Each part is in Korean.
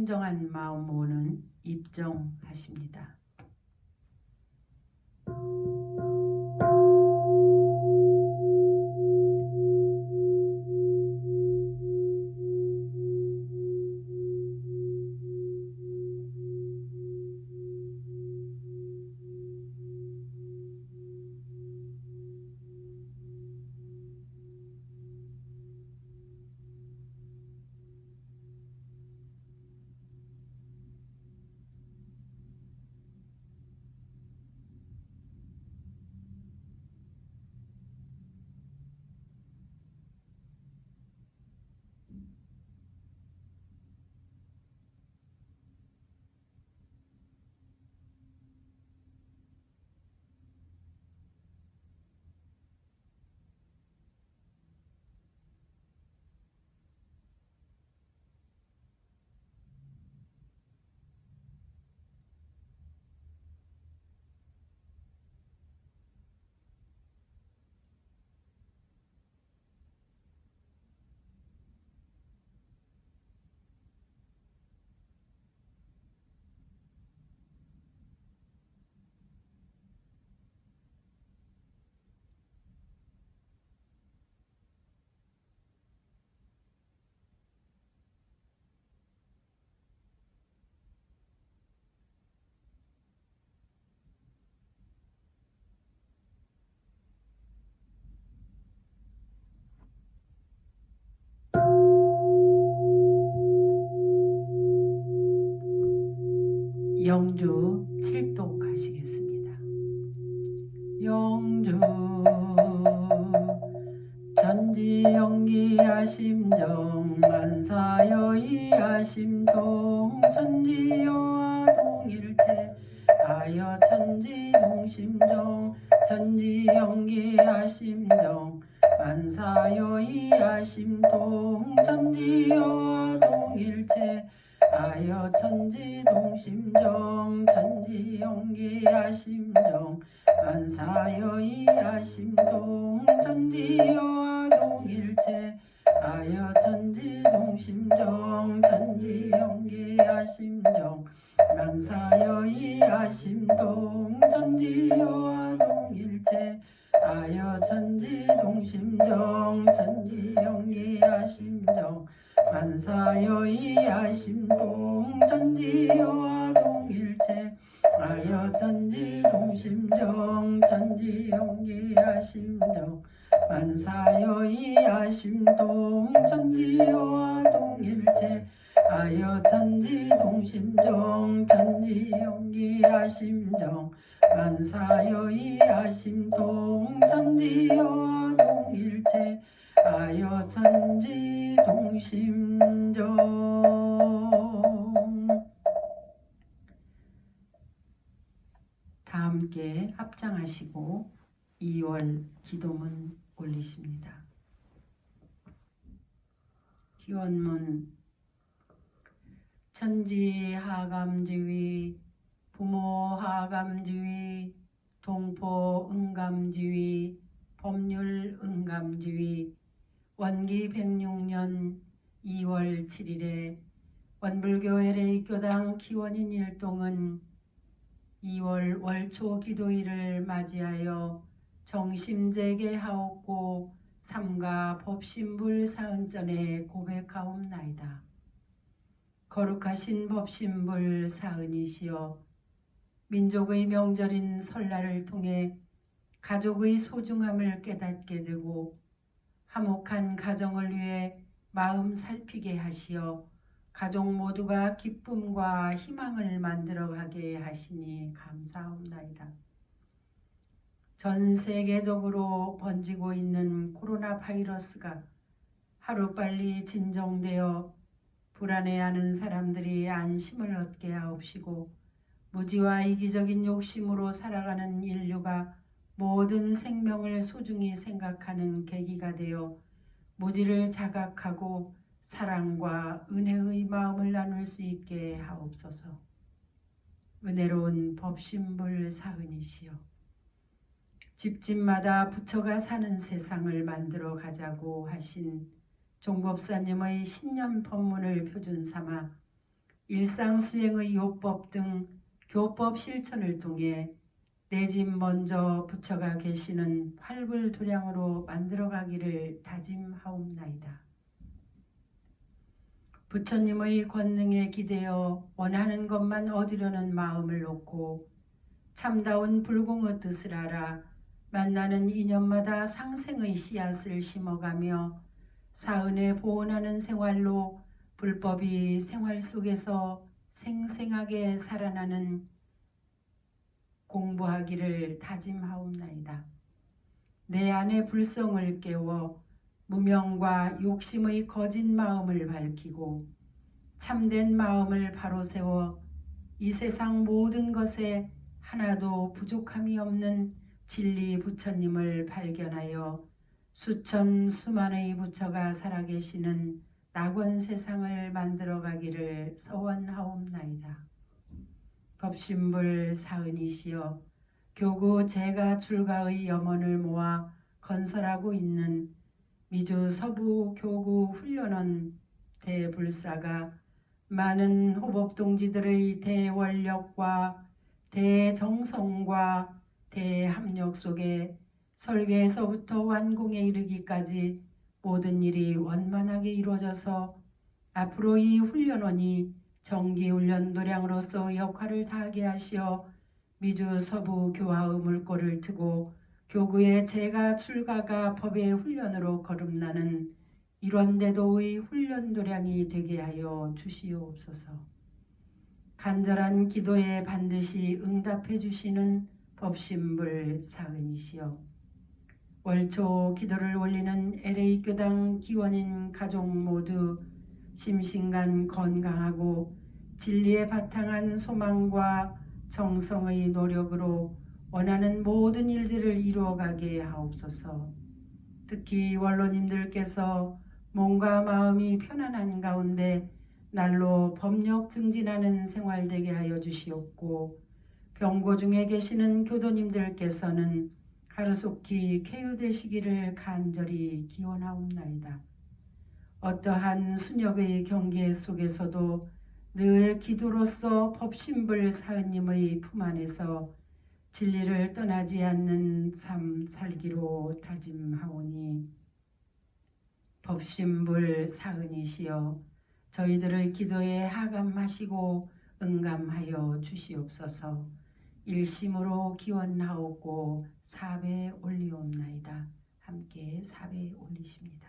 청정한 마음으로는 입정하십니다. 영주 7독 하시겠습니다. 영주 전지영기야심정 만사여의야심동 전지여와 동일체 아여 천지동심정 전지영기야심정 만사여의야심동 전지여와 동일체 아여 천지동심정 천지영기야심정 만사여의야심동 전지여와 동일체 아여 천지동심정 천지영기야심정 만사여의야심동 전지여와 동일체 아여 천지동심정 천지영기야심정 만사여의야심동 전지여와 동일체 아여 천지동심정 천지영기야심정 만사여의야심동 전지여와 동일체 아여 천지동심정 천지영기야심정 만사여의야심동 전지여와 동일체 아여 천지동심정. 다 함께 합장하시고 2월 기도문 올리십니다. 기원문 천지하감지위 부모하감지위 동포응감지위 법률응감지위 원기 106년 2월 7일에 원불교 LA교당 기원인 일동은 2월 월초 기도일을 맞이하여 정심재개하옵고 삼가 법신불 사은전에 고백하옵나이다. 거룩하신 법신불 사은이시여 민족의 명절인 설날을 통해 가족의 소중함을 깨닫게 되고 화목한 가정을 위해 마음 살피게 하시어 가족 모두가 기쁨과 희망을 만들어가게 하시니 감사합니다. 전 세계적으로 번지고 있는 코로나 바이러스가 하루빨리 진정되어 불안해하는 사람들이 안심을 얻게 하옵시고 무지와 이기적인 욕심으로 살아가는 인류가 모든 생명을 소중히 생각하는 계기가 되어 무지를 자각하고 사랑과 은혜의 마음을 나눌 수 있게 하옵소서. 은혜로운 법신불 사은이시여 집집마다 부처가 사는 세상을 만들어 가자고 하신 종법사님의 신년 법문을 표준 삼아 일상수행의 요법 등 교법 실천을 통해 내 집 먼저 부처가 계시는 활불도량으로 만들어가기를 다짐하옵나이다. 부처님의 권능에 기대어 원하는 것만 얻으려는 마음을 놓고 참다운 불공의 뜻을 알아 만나는 인연마다 상생의 씨앗을 심어가며 사은에 보온하는 생활로 불법이 생활 속에서 생생하게 살아나는 공부하기를 다짐하옵나이다. 내 안의 불성을 깨워 무명과 욕심의 거짓 마음을 밝히고 참된 마음을 바로 세워 이 세상 모든 것에 하나도 부족함이 없는 진리 부처님을 발견하여 수천 수만의 부처가 살아계시는 낙원 세상을 만들어가기를 서원하옵나이다. 법신불 사은이시여 교구 제가 출가의 염원을 모아 건설하고 있는 미주 서부 교구 훈련원 대불사가 많은 호법동지들의 대원력과 대정성과 대합력 속에 설계에서부터 완공에 이르기까지 모든 일이 원만하게 이루어져서 앞으로 이 훈련원이 정기훈련도량으로서 역할을 다하게 하시어 미주 서부 교화의 물꼬를 트고 교구의 제가 출가가 법의 훈련으로 거듭나는 일원대도의 훈련도량이 되게 하여 주시옵소서. 간절한 기도에 반드시 응답해 주시는 법신불 사은이시여 월초 기도를 올리는 LA교당 기원인 가족 모두 심신간 건강하고 진리에 바탕한 소망과 정성의 노력으로 원하는 모든 일들을 이루어가게 하옵소서. 특히 원로님들께서 몸과 마음이 편안한 가운데 날로 법력 증진하는 생활되게 하여 주시옵고 병고 중에 계시는 교도님들께서는 하루속히 쾌유되시기를 간절히 기원하옵나이다. 어떠한 순역의 경계 속에서도 늘 기도로서 법신불 사은님의 품 안에서 진리를 떠나지 않는 삶 살기로 다짐하오니 법신불 사은이시여 저희들의 기도에 하감하시고 응감하여 주시옵소서. 일심으로 기원하옵고 사배 올리옵나이다. 함께 사배 올리십니다.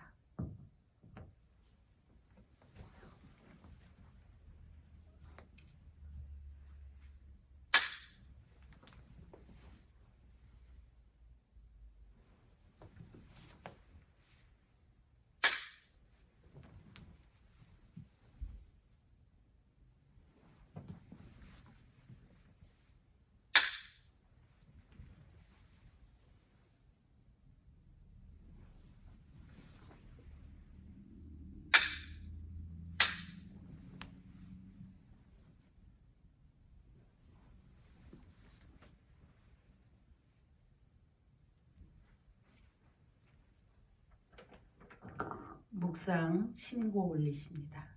묵상 신고 올리십니다.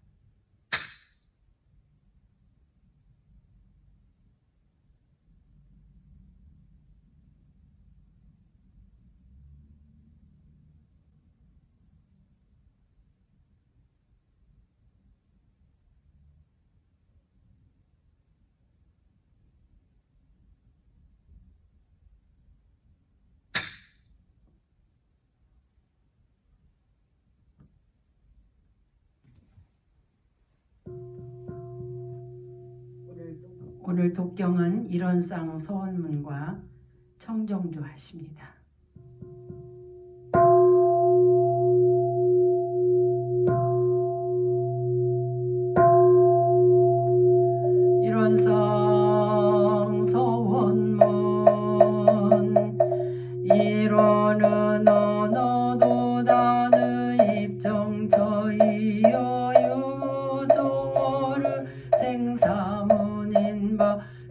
오늘 독경은 일원상 서원문과 청정주 하십니다. 일원상 서원문 일원은 언어도단의 입정처이여 유조를 생사문인바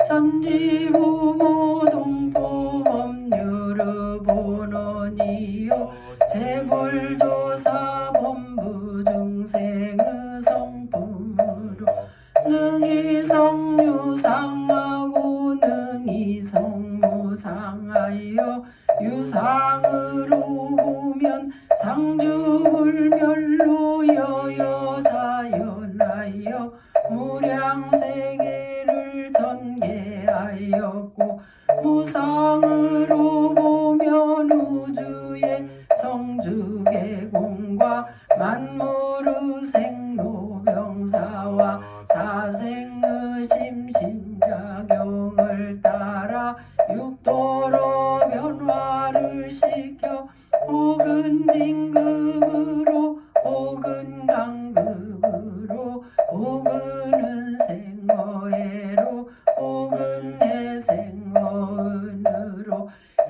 천지후모 동포법률을 보느니 유상하여 유상으로 보면 상주불멸로 여여자연하여 무량세계를 전개하였고 무상으로 보면 우주의 성주계공과 만물의 생로병사와 사생의 심신작용을 따라 육도로 변화를 시켜 혹은 진극으로 혹은 강극으로 혹은 생어해로 혹은 해생어은으로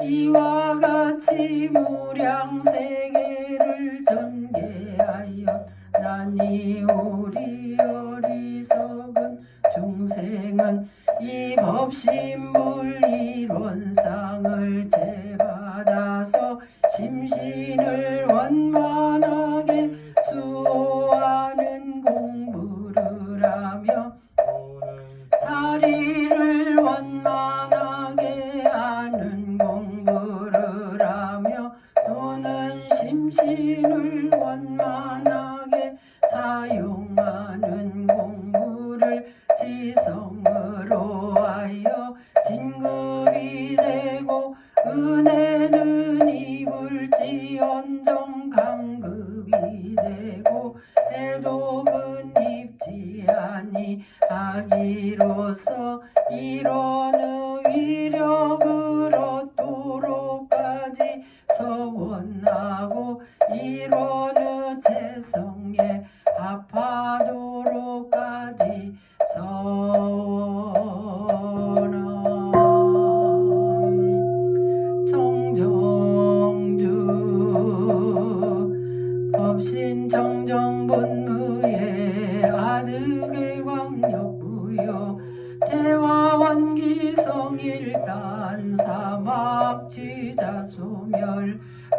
이와 같이 무량세계를 전개하여 나니 우리 어리석은 중생은 이 법신물 이론상을 제받아서 심신을 원만하게 수호하는 공부를 하며 사리를 원만하게 하는 공부를 하며 또는 심신을 원만하게 사용하는 공부를 지성으로 하여 진급이 되고 은혜는 입을지언정 강급이 되고 해독은 입지 아니하기로서 이런 위력을 얻도록까지 서원하고 이런 재성에 합하도록까지 선언. 청정주 법신 정정본무의 아득의 광역부여 대화원기성일단 사막지자소멸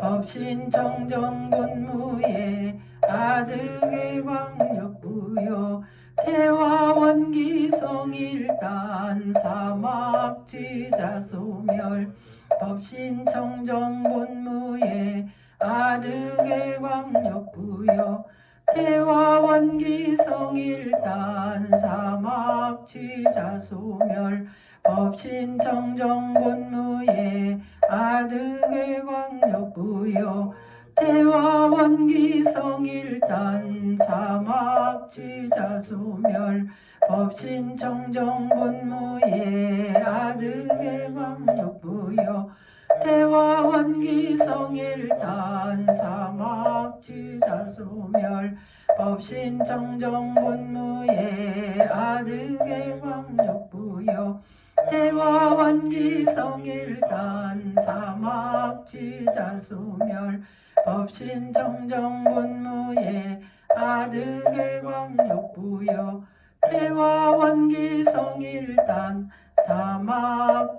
법신 정정본무의 아득의 광역부여 대화원기성일단 사막지자소멸 법신 정정본무의 아득의 광역부여 대화원기성일단 사막지자소멸 법신 정정본무의 아득의 광역부여 대화원기성일단 사막지자소멸 법신 정정본무의 아득의 광역부여 대화원기성일단 사막지자소멸 법신 정정본무의 아득의 광역부여 대화원기성일단 사막지자소멸 법신 정정본무의 아득의 광역부여 대화원기성일단 사막지자소멸.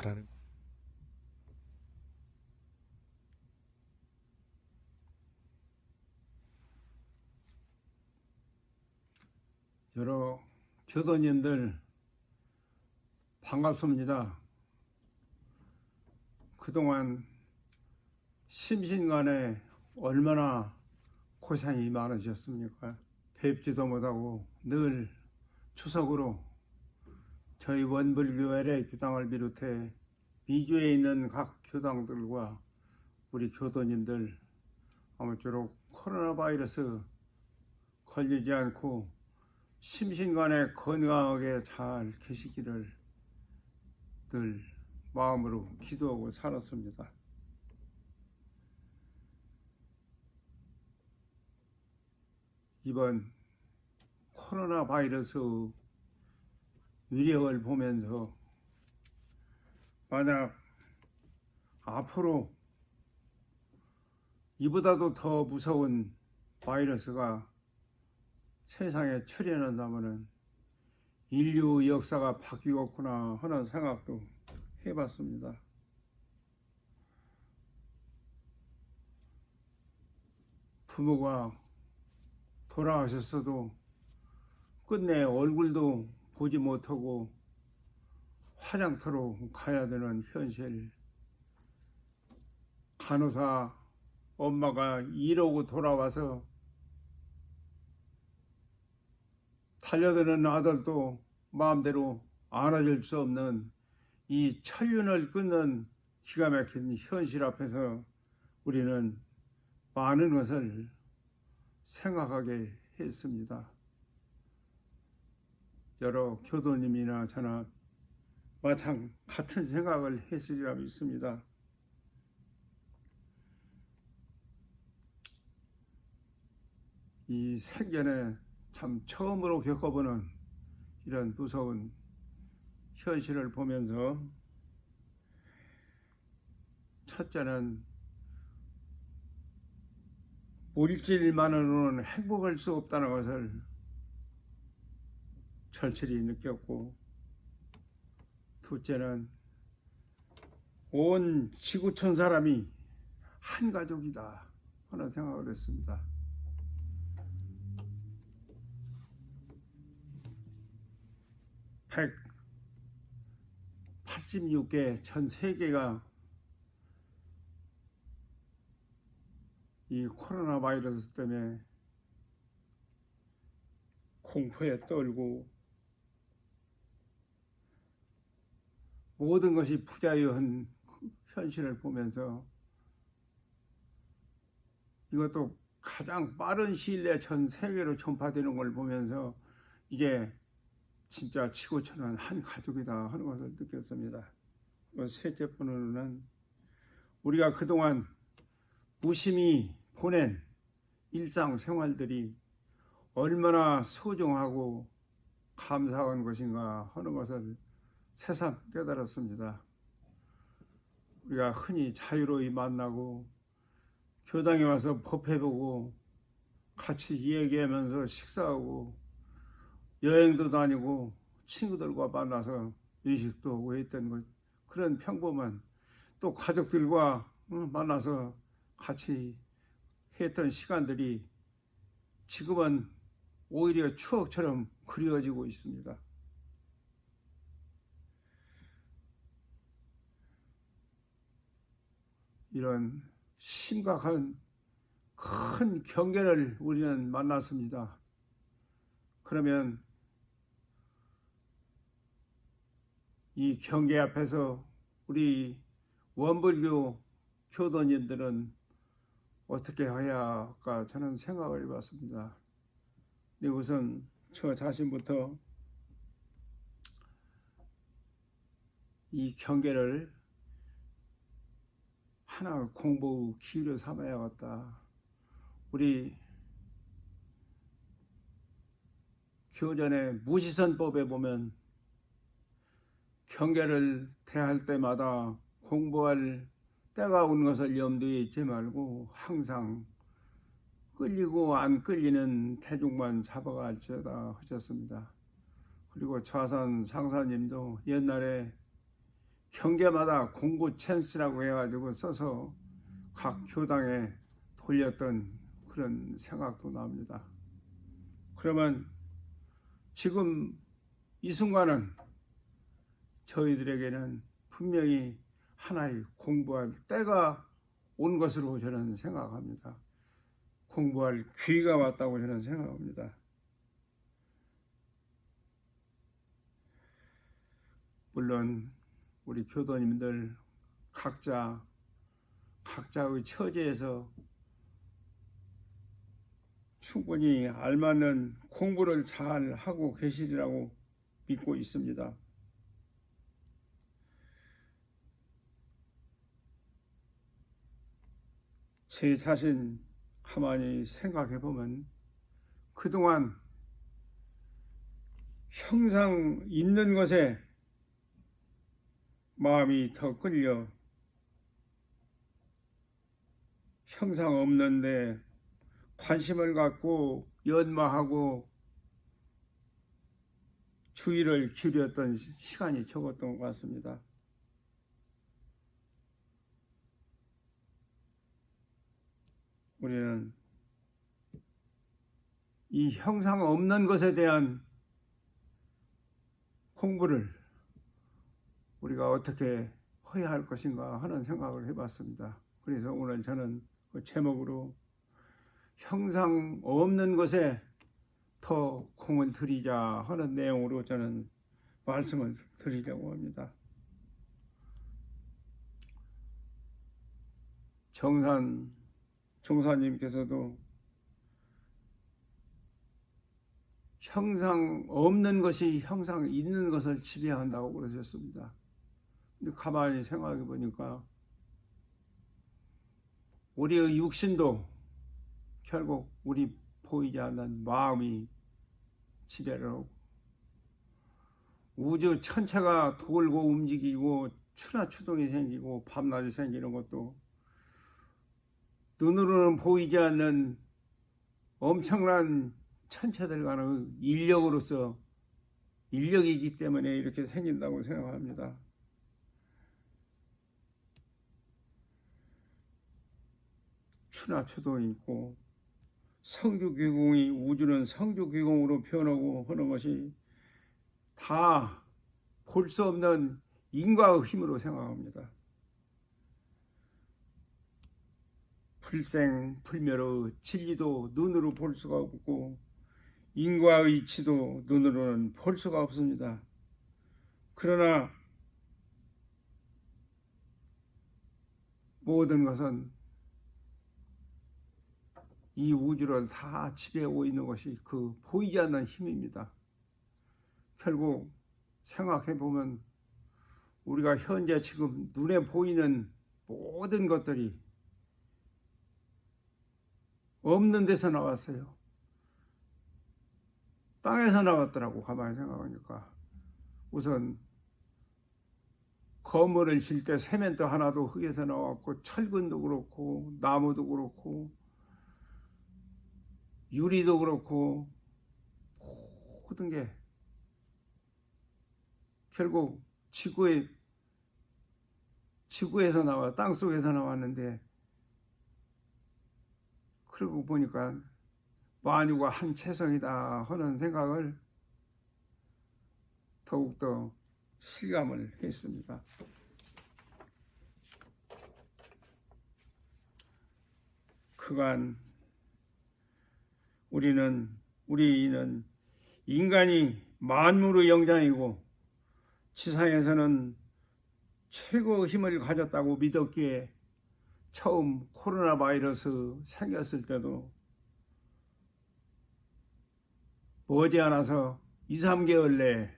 잘하는 여러 교도님들 반갑습니다. 그동안 심신간에 얼마나 고생이 많으셨습니까? 뵙지도 못하고 늘 추석으로 저희 원불교회의 교당을 비롯해 미주에 있는 각 교당들과 우리 교도님들 아무쪼록 코로나 바이러스 걸리지 않고 심신간에 건강하게 잘 계시기를 늘 마음으로 기도하고 살았습니다. 이번 코로나 바이러스 위력을 보면서 만약 앞으로 이보다도 더 무서운 바이러스가 세상에 출현한다면 인류 역사가 바뀌었구나 하는 생각도 해봤습니다. 부모가 돌아가셨어도 끝내 얼굴도 보지 못하고 화장터로 가야 되는 현실, 간호사 엄마가 일하고 돌아와서 달려드는 아들도 마음대로 안아줄 수 없는 이 천륜을 끊는 기가 막힌 현실 앞에서 우리는 많은 것을 생각하게 했습니다. 여러 교도님이나 저나 마찬 같은 생각을 했으리라 믿습니다. 이 생전에 참 처음으로 겪어보는 이런 무서운 현실을 보면서 첫째는 물질만으로는 행복할 수 없다는 것을 절실히 느꼈고, 둘째는 온 지구촌 사람이 한 가족이다 하는 생각을 했습니다. (186개) 전 세계가 이 코로나 바이러스 때문에 공포에 떨고 모든 것이 부자유한 현실을 보면서 이것도 가장 빠른 시일 내에 전 세계로 전파되는 걸 보면서 이게 진짜 지구촌은 한 가족이다 하는 것을 느꼈습니다. 셋째 번으로는 우리가 그동안 무심히 보낸 일상생활들이 얼마나 소중하고 감사한 것인가 하는 것을 새삼 깨달았습니다. 우리가 흔히 자유로이 만나고 교당에 와서 법회보고 같이 얘기하면서 식사하고 여행도 다니고 친구들과 만나서 외식도 하고 했던 것, 그런 평범한, 또 가족들과 만나서 같이 했던 시간들이 지금은 오히려 추억처럼 그리워지고 있습니다. 이런 심각한 큰 경계를 우리는 만났습니다. 그러면 이 경계 앞에서 우리 원불교 교도님들은 어떻게 해야 할까 저는 생각을 해봤습니다. 근데 우선 저 자신부터 이 경계를 하나 공부 기회로 삼아야겠다. 우리 교전의 무시선법에 보면 경계를 대할 때마다 공부할 때가 온 것을 염두에 있지 말고 항상 끌리고 안 끌리는 대중만 잡아갈지어다 하셨습니다. 그리고 좌선 상사님도 옛날에 경계마다 공부 찬스라고 해가지고 써서 각 교당에 돌렸던 그런 생각도 납니다. 그러면 지금 이 순간은 저희들에게는 분명히 하나의 공부할 때가 온 것으로 저는 생각합니다. 공부할 기회가 왔다고 저는 생각합니다. 물론 우리 교도님들 각자의 처지에서 충분히 알맞는 공부를 잘 하고 계시리라고 믿고 있습니다. 제 자신 가만히 생각해 보면 그동안 형상 있는 것에 마음이 더 끌려 형상 없는데 관심을 갖고 연마하고 주의를 기울였던 시간이 적었던 것 같습니다. 우리는 이 형상 없는 것에 대한 공부를 우리가 어떻게 해야 할 것인가 하는 생각을 해봤습니다. 그래서 오늘 저는 그 제목으로 형상 없는 것에 더 공을 들이자 하는 내용으로 저는 말씀을 드리려고 합니다. 정산 종사님께서도 형상 없는 것이 형상 있는 것을 지배한다고 그러셨습니다. 근데 가만히 생각해 보니까 우리의 육신도 결국 우리 보이지 않는 마음이 지배를 하고 우주 천체가 돌고 움직이고 추나추동이 생기고 밤낮이 생기는 것도 눈으로는 보이지 않는 엄청난 천체들과의 인력이기 때문에 이렇게 생긴다고 생각합니다. 추나추동이 있고 성주기공이 우주는 성주기공으로 변하고 하는 것이 다 볼 수 없는 인과의 힘으로 생각합니다. 불생불멸의 진리도 눈으로 볼 수가 없고 인과의 이치도 눈으로는 볼 수가 없습니다. 그러나 모든 것은 이 우주를 다 지배하고 있는 것이 그 보이지 않는 힘입니다. 결국 생각해 보면 우리가 현재 지금 눈에 보이는 모든 것들이 없는 데서 나왔어요. 땅에서 나왔더라고. 가만히 생각하니까 우선 건물을 질 때 세면도 하나도 흙에서 나왔고 철근도 그렇고 나무도 그렇고 유리도 그렇고 모든 게 결국 지구에서 나와 땅속에서 나왔는데 그러고 보니까 만유가 한 체성이다 하는 생각을 더욱더 실감을 했습니다. 그간 우리는 인간이 만물의 영장이고 지상에서는 최고의 힘을 가졌다고 믿었기에 처음 코로나 바이러스 생겼을 때도 머지않아서 2, 3개월 내에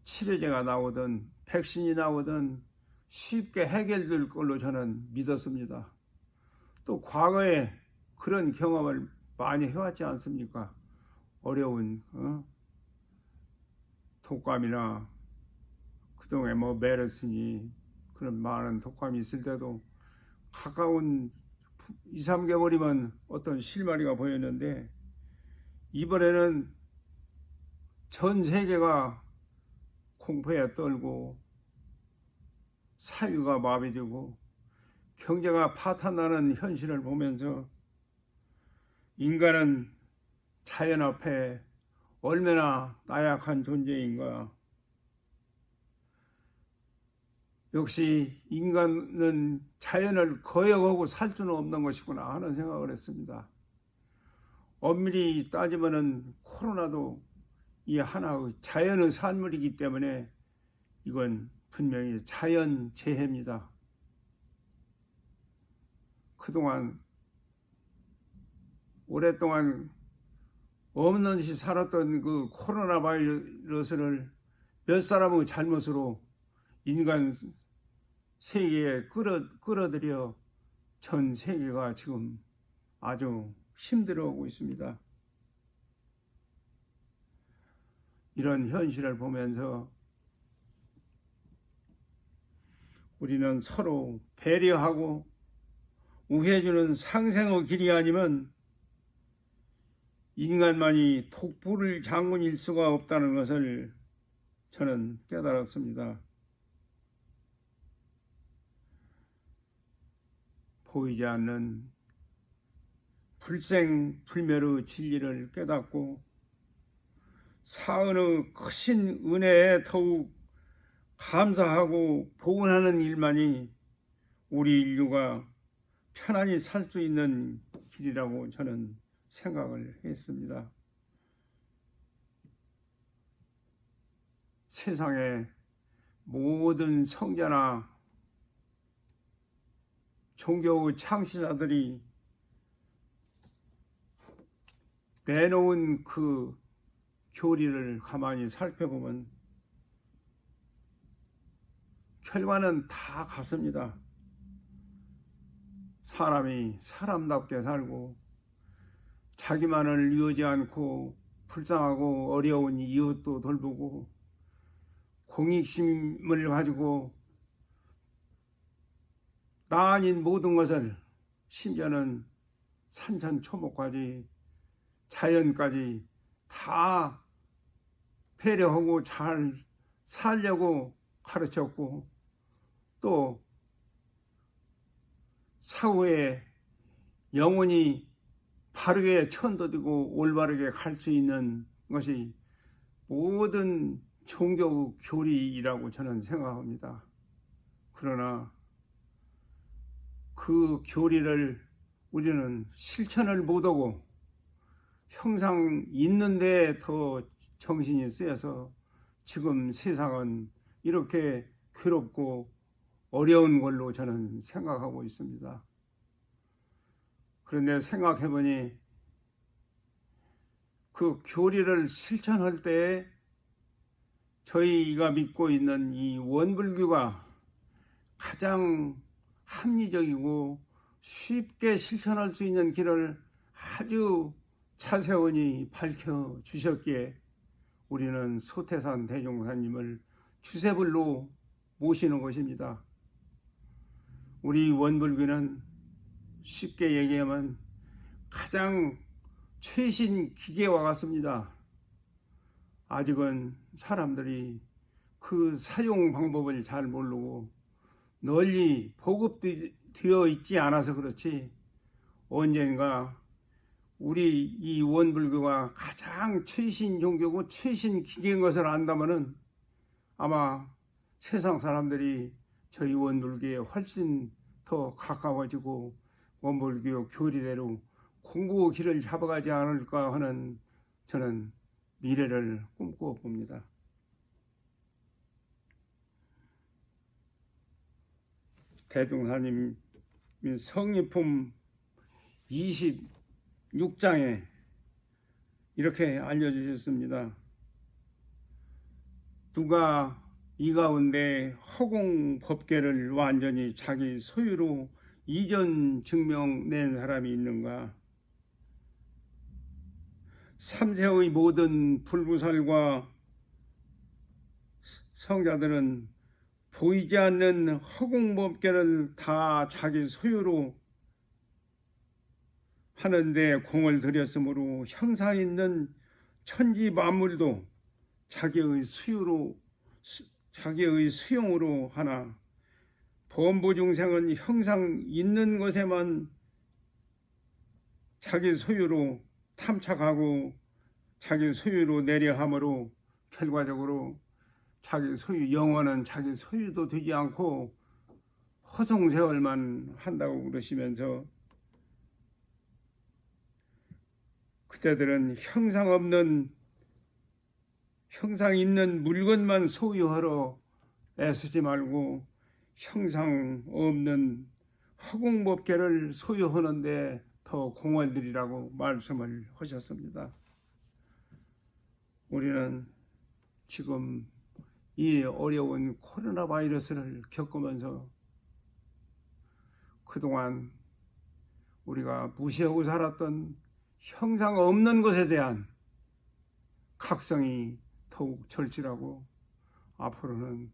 치료제가 나오든 백신이 나오든 쉽게 해결될 걸로 저는 믿었습니다. 또 과거에 그런 경험을 많이 해왔지 않습니까? 어려운 독감이나 그동안에 메르스니 그런 많은 독감이 있을 때도 가까운 2, 3개월이면 어떤 실마리가 보였는데 이번에는 전 세계가 공포에 떨고 사유가 마비되고 경제가 파탄나는 현실을 보면서 인간은 자연 앞에 얼마나 나약한 존재인가. 역시 인간은 자연을 거역하고 살 수는 없는 것이구나 하는 생각을 했습니다. 엄밀히 따지면은 코로나도 이 하나의 자연의 산물이기 때문에 이건 분명히 자연재해입니다. 그동안 오랫동안 없는 듯이 살았던 그 코로나 바이러스를 몇 사람의 잘못으로 인간 세계에 끌어들여 전 세계가 지금 아주 힘들어하고 있습니다. 이런 현실을 보면서 우리는 서로 배려하고 우애해주는 상생의 길이 아니면 인간만이 독불을 장군일 수가 없다는 것을 저는 깨달았습니다. 보이지 않는 불생불멸의 진리를 깨닫고 사은의 크신 은혜에 더욱 감사하고 복원하는 일만이 우리 인류가 편안히 살 수 있는 길이라고 저는 생각을 했습니다. 세상의 모든 성자나 종교의 창시자들이 내놓은 그 교리를 가만히 살펴보면 결과는 다 같습니다. 사람이 사람답게 살고 자기만을 위하지 않고 불쌍하고 어려운 이웃도 돌보고 공익심을 가지고 나 아닌 모든 것을 심지어는 산천초목까지 자연까지 다 배려하고 잘 살려고 가르쳤고 또 사후에 영원히 바르게 천도되고 올바르게 갈 수 있는 것이 모든 종교 교리라고 저는 생각합니다. 그러나 그 교리를 우리는 실천을 못하고 형상 있는 데에 더 정신이 쓰여서 지금 세상은 이렇게 괴롭고 어려운 걸로 저는 생각하고 있습니다. 그런데 생각해보니 그 교리를 실천할 때 저희가 믿고 있는 이 원불교가 가장 합리적이고 쉽게 실천할 수 있는 길을 아주 차세원이 밝혀주셨기에 우리는 소태산 대종사님을 주세불로 모시는 것입니다. 우리 원불교는 쉽게 얘기하면 가장 최신 기계와 같습니다. 아직은 사람들이 그 사용 방법을 잘 모르고 널리 보급되어 있지 않아서 그렇지 언젠가 우리 이 원불교가 가장 최신 종교고 최신 기계인 것을 안다면은 아마 세상 사람들이 저희 원불교에 훨씬 더 가까워지고 원불교 교리대로 공부 길을 잡아가지 않을까 하는 저는 미래를 꿈꾸어 봅니다. 대종사님 성리품 26장에 이렇게 알려주셨습니다. 누가 이 가운데 허공법계를 완전히 자기 소유로 이전 증명 낸 사람이 있는가? 삼세의 모든 불구살과 성자들은 보이지 않는 허공법계를 다 자기 소유로 하는데 공을 들였으므로 형상 있는 천지 만물도 자기의 수용으로 하나 범부 중생은 형상 있는 것에만 자기 소유로 탐착하고 자기 소유로 내려함으로 결과적으로 자기 소유, 영원한 자기 소유도 되지 않고 허송세월만 한다고 그러시면서 그때들은 형상 없는, 형상 있는 물건만 소유하러 애쓰지 말고 형상 없는 허공법계를 소유하는데 더 공을 들이라고 말씀을 하셨습니다. 우리는 지금 이 어려운 코로나 바이러스를 겪으면서 그동안 우리가 무시하고 살았던 형상 없는 것에 대한 각성이 더욱 절실하고 앞으로는